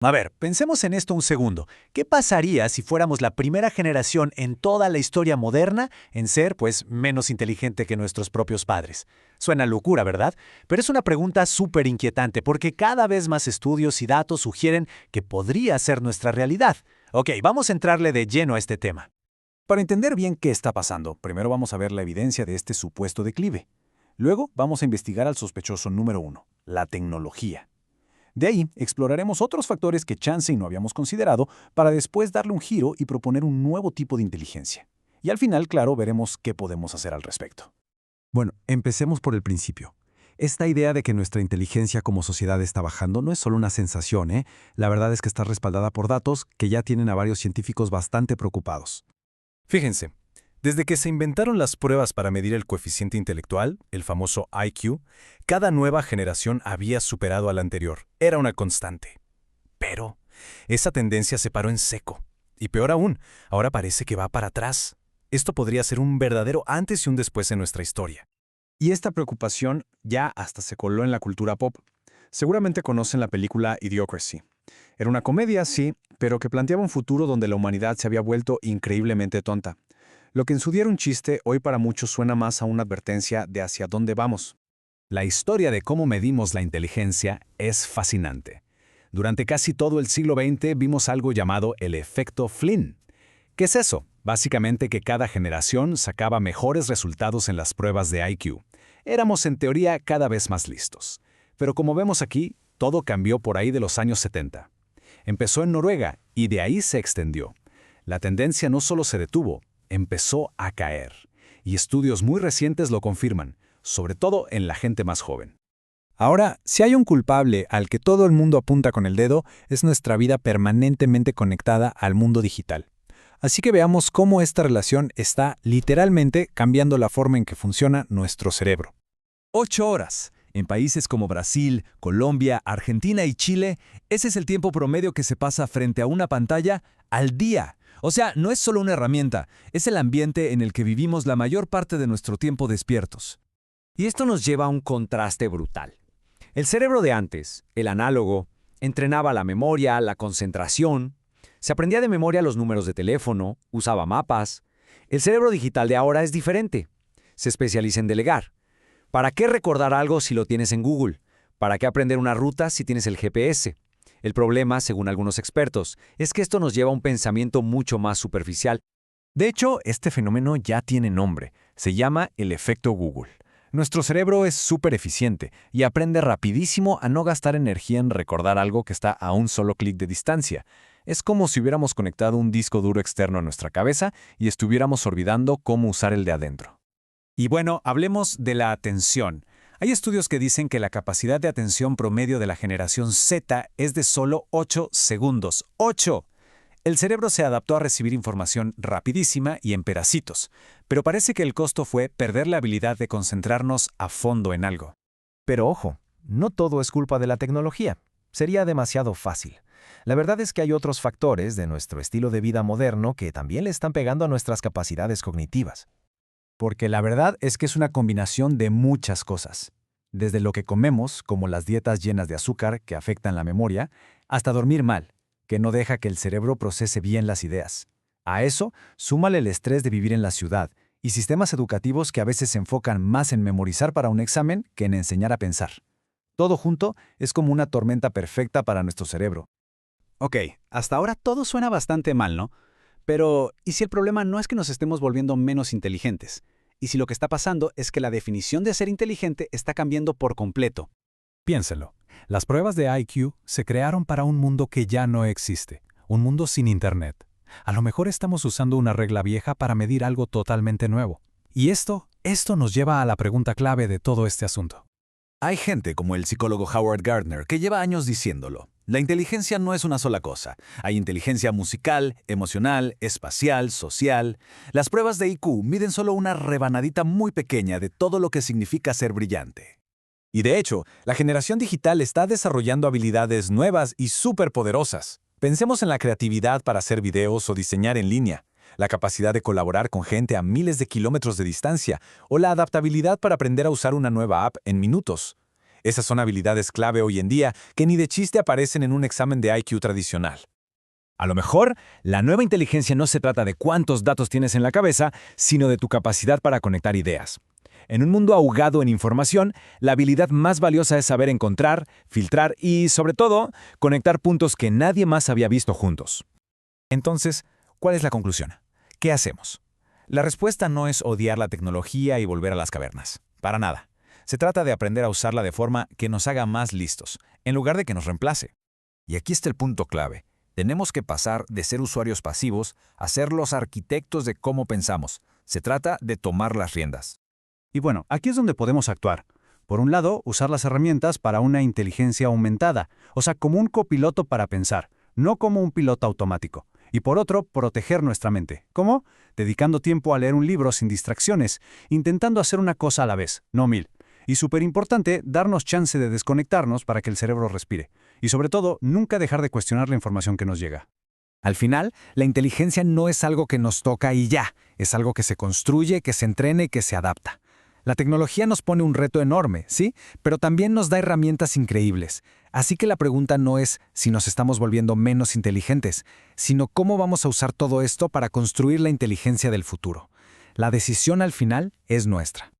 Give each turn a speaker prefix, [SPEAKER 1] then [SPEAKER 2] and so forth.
[SPEAKER 1] A ver, pensemos en esto un segundo. ¿Qué pasaría si fuéramos la primera generación en toda la historia moderna en ser, pues, menos inteligente que nuestros propios padres? Suena locura, ¿verdad? Pero es una pregunta súper inquietante porque cada vez más estudios y datos sugieren que podría ser nuestra realidad. Ok, vamos a entrarle de lleno a este tema.
[SPEAKER 2] Para entender bien qué está pasando, primero vamos a ver la evidencia de este supuesto declive. Luego vamos a investigar al sospechoso número uno, la tecnología. De ahí exploraremos otros factores que chance y no habíamos considerado para después darle un giro y proponer un nuevo tipo de inteligencia. Y al final, claro, veremos qué podemos hacer al respecto.
[SPEAKER 3] Bueno, empecemos por el principio. Esta idea de que nuestra inteligencia como sociedad está bajando no es solo una sensación, ¿eh? La verdad es que está respaldada por datos que ya tienen a varios científicos bastante preocupados.
[SPEAKER 4] Fíjense, desde que se inventaron las pruebas para medir el coeficiente intelectual, el famoso IQ, cada nueva generación había superado a la anterior. Era una constante. Pero esa tendencia se paró en seco. Y peor aún, ahora parece que va para atrás. Esto podría ser un verdadero antes y un después en nuestra historia.
[SPEAKER 2] Y esta preocupación ya hasta se coló en la cultura pop. Seguramente conocen la película Idiocracy. Era una comedia, sí, pero que planteaba un futuro donde la humanidad se había vuelto increíblemente tonta. Lo que en su día era un chiste, hoy para muchos suena más a una advertencia de hacia dónde vamos.
[SPEAKER 5] La historia de cómo medimos la inteligencia es fascinante. Durante casi todo el siglo XX vimos algo llamado el efecto Flynn. ¿Qué es eso? Básicamente que cada generación sacaba mejores resultados en las pruebas de IQ. Éramos en teoría cada vez más listos. Pero como vemos aquí, todo cambió por ahí de los años 70. Empezó en Noruega y de ahí se extendió. La tendencia no solo se detuvo, empezó a caer. Y estudios muy recientes lo confirman, sobre todo en la gente más joven.
[SPEAKER 2] Ahora, si hay un culpable al que todo el mundo apunta con el dedo, es nuestra vida permanentemente conectada al mundo digital. Así que veamos cómo esta relación está literalmente cambiando la forma en que funciona nuestro cerebro.
[SPEAKER 5] 8 horas. En países como Brasil, Colombia, Argentina y Chile, ese es el tiempo promedio que se pasa frente a una pantalla al día. O sea, no es solo una herramienta, es el ambiente en el que vivimos la mayor parte de nuestro tiempo despiertos.
[SPEAKER 6] Y esto nos lleva a un contraste brutal. El cerebro de antes, el análogo, entrenaba la memoria, la concentración, se aprendía de memoria los números de teléfono, usaba mapas. El cerebro digital de ahora es diferente. Se especializa en delegar. ¿Para qué recordar algo si lo tienes en Google? ¿Para qué aprender una ruta si tienes el GPS? El problema, según algunos expertos, es que esto nos lleva a un pensamiento mucho más superficial.
[SPEAKER 2] De hecho, este fenómeno ya tiene nombre. Se llama el efecto Google. Nuestro cerebro es súper eficiente y aprende rapidísimo a no gastar energía en recordar algo que está a un solo clic de distancia. Es como si hubiéramos conectado un disco duro externo a nuestra cabeza y estuviéramos olvidando cómo usar el de adentro.
[SPEAKER 3] Y bueno, hablemos de la atención. Hay estudios que dicen que la capacidad de atención promedio de la generación Z es de solo 8 segundos. ¡8! El cerebro se adaptó a recibir información rapidísima y en pedacitos, pero parece que el costo fue perder la habilidad de concentrarnos a fondo en algo.
[SPEAKER 7] Pero ojo, no todo es culpa de la tecnología. Sería demasiado fácil. La verdad es que hay otros factores de nuestro estilo de vida moderno que también le están pegando a nuestras capacidades cognitivas.
[SPEAKER 2] Porque la verdad es que es una combinación de muchas cosas. Desde lo que comemos, como las dietas llenas de azúcar que afectan la memoria, hasta dormir mal, que no deja que el cerebro procese bien las ideas. A eso, súmale el estrés de vivir en la ciudad y sistemas educativos que a veces se enfocan más en memorizar para un examen que en enseñar a pensar. Todo junto es como una tormenta perfecta para nuestro cerebro.
[SPEAKER 1] Ok, hasta ahora todo suena bastante mal, ¿no? Pero, ¿y si el problema no es que nos estemos volviendo menos inteligentes? ¿Y si lo que está pasando es que la definición de ser inteligente está cambiando por completo?
[SPEAKER 3] Piénselo. Las pruebas de IQ se crearon para un mundo que ya no existe, un mundo sin Internet. A lo mejor estamos usando una regla vieja para medir algo totalmente nuevo. Y esto nos lleva a la pregunta clave de todo este asunto.
[SPEAKER 5] Hay gente como el psicólogo Howard Gardner que lleva años diciéndolo. La inteligencia no es una sola cosa. Hay inteligencia musical, emocional, espacial, social. Las pruebas de IQ miden solo una rebanadita muy pequeña de todo lo que significa ser brillante.
[SPEAKER 2] Y de hecho, la generación digital está desarrollando habilidades nuevas y superpoderosas. Pensemos en la creatividad para hacer videos o diseñar en línea, la capacidad de colaborar con gente a miles de kilómetros de distancia o la adaptabilidad para aprender a usar una nueva app en minutos.
[SPEAKER 3] Esas son habilidades clave hoy en día que ni de chiste aparecen en un examen de IQ tradicional.
[SPEAKER 6] A lo mejor, la nueva inteligencia no se trata de cuántos datos tienes en la cabeza, sino de tu capacidad para conectar ideas. En un mundo ahogado en información, la habilidad más valiosa es saber encontrar, filtrar y, sobre todo, conectar puntos que nadie más había visto juntos.
[SPEAKER 3] Entonces, ¿cuál es la conclusión? ¿Qué hacemos? La respuesta no es odiar la tecnología y volver a las cavernas. Para nada. Se trata de aprender a usarla de forma que nos haga más listos, en lugar de que nos reemplace.
[SPEAKER 2] Y aquí está el punto clave. Tenemos que pasar de ser usuarios pasivos a ser los arquitectos de cómo pensamos. Se trata de tomar las riendas.
[SPEAKER 1] Y bueno, aquí es donde podemos actuar. Por un lado, usar las herramientas para una inteligencia aumentada, o sea, como un copiloto para pensar, no como un piloto automático. Y por otro, proteger nuestra mente. ¿Cómo? Dedicando tiempo a leer un libro sin distracciones, intentando hacer una cosa a la vez, no 1000. Y súper importante, darnos chance de desconectarnos para que el cerebro respire. Y sobre todo, nunca dejar de cuestionar la información que nos llega.
[SPEAKER 2] Al final, la inteligencia no es algo que nos toca y ya, es algo que se construye, que se entrena y que se adapta. La tecnología nos pone un reto enorme, ¿sí? Pero también nos da herramientas increíbles. Así que la pregunta no es si nos estamos volviendo menos inteligentes, sino cómo vamos a usar todo esto para construir la inteligencia del futuro. La decisión al final es nuestra.